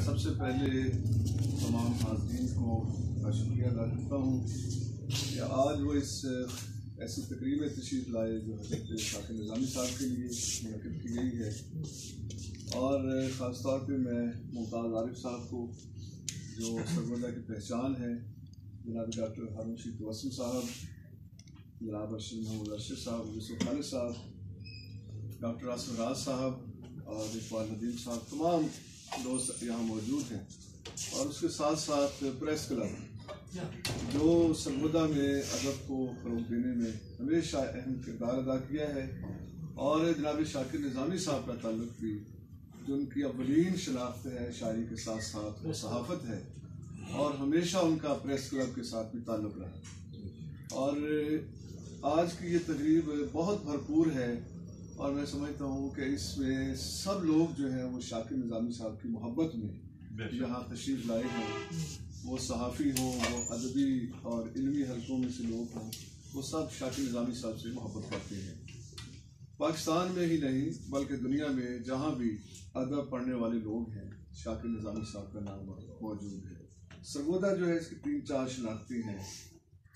सबसे पहले तमाम हाज़रीन को शुक्रिया अदा करता हूँ कि आज वो इस ऐसी तकरीब में तशरीफ़ लाए जो हज़रत शाकिर निज़ामी साहब के लिए मुनक़िद की गई है। और ख़ास तौर पे मैं मुमताज़ आरिफ साहब को जो सरगोदा की पहचान है, जनाब डॉक्टर हारून रशीद तबस्सुम साहब, जनाब अरशद महमूद अरशद साहब, यूसुफ खालिद साहब, डॉक्टर आसिम राज साहब और इकबाल नदीम साहब, तमाम दोस्त यहाँ मौजूद हैं। और उसके साथ साथ प्रेस क्लब जो सरगोदा में अदब को फ़रोग़ देने में हमेशा अहम किरदार अदा किया है। और जनाब शाकिर निज़ामी साहब का ताल्लुक़ भी जो उनकी अव्वलीन शनाख्त है शायरी के साथ साथ वो सहाफ़त है, और हमेशा उनका प्रेस क्लब के साथ भी ताल्लुक़ रहा। और आज की ये तकरीब बहुत भरपूर है और मैं समझता हूँ कि इसमें सब लोग जो हैं वो शाकिर निज़ामी साहब की मोहब्बत में यहाँ तशरीफ़ लाए हैं। वो सहाफ़ी हों, वो अदबी और इल्मी हलकों में से लोग हों, वो सब शाकिर निज़ामी साहब से मोहब्बत करते हैं। पाकिस्तान में ही नहीं बल्कि दुनिया में जहाँ भी अदब पढ़ने वाले लोग हैं, शाकिर निज़ामी साहब का नाम मौजूद है। सरगोदा जो है इसकी 3-4 शनाख्तें हैं।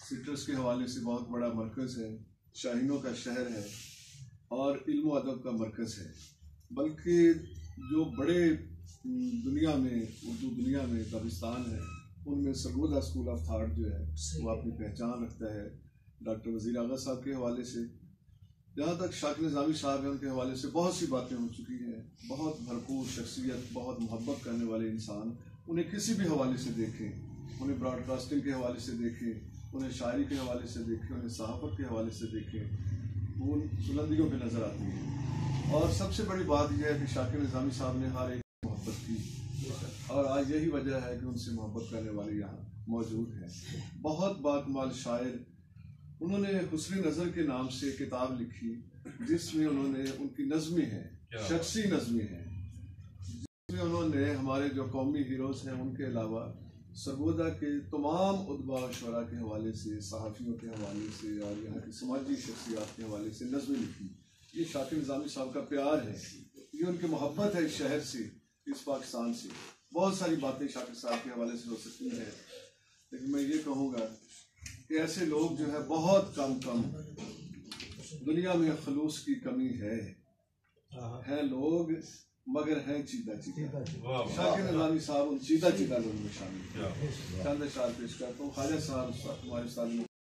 सिट्रस के हवाले से बहुत बड़ा मरकज़ है, शाहीनों का शहर है और इल्म व अदब का मरकज़ है। बल्कि जो बड़े दुनिया में उर्दू दुनिया में दबिस्तान है, उनमें सरगोदा स्कूल ऑफ थाट जो है वो अपनी पहचान रखता है। डॉक्टर वज़ीर आगा साहब के हवाले से जहाँ तक शाकिर निज़ामी साहब हैं उनके हवाले से बहुत सी बातें हो चुकी हैं। बहुत भरपूर शख्सियत, बहुत मोहब्बत करने वाले इंसान, उन्हें किसी भी हवाले से देखें, उन्हें ब्रॉडकास्टिंग के हवाले से देखें, उन्हें शायरी के हवाले से देखें, उन्हें सहाफ़त के हवाले से देखें, वो बुलंदियों पर नज़र आती हैं। और सबसे बड़ी बात यह है कि शाकिर निज़ामी साहब ने हर एक मोहब्बत की, और आज यही वजह है कि उनसे मोहब्बत करने वाले यहाँ मौजूद हैं। बहुत बाकमाल शायर, उन्होंने हुस्न नज़र के नाम से किताब लिखी जिसमें उन्होंने उनकी नज़में हैं, शख्सी नज़में हैं, जिसमें उन्होंने हमारे जो कौमी हीरोज़ हैं उनके अलावा सरगोदा के तमाम उदबा शुरा के हवाले से, सहाफ़ियों के हवाले से और यहाँ की समाजी शख्सियात के हवाले से नज़में लिखी। ये शाकिर निज़ामी साहब का प्यार है, ये उनकी मोहब्बत है इस शहर से, इस पाकिस्तान से। बहुत सारी बातें शाकिर साहब के हवाले से हो सकती हैं, लेकिन मैं ये कहूँगा कि ऐसे लोग जो है बहुत कम दुनिया में खलूस की कमी है लोग, मगर हैं चीदा शाकिर निज़ामी साहब उन चीदा लोगों में शामिल। चंद अशआर पेश करता हूँ। ख्वाजा साहब हमारे साथ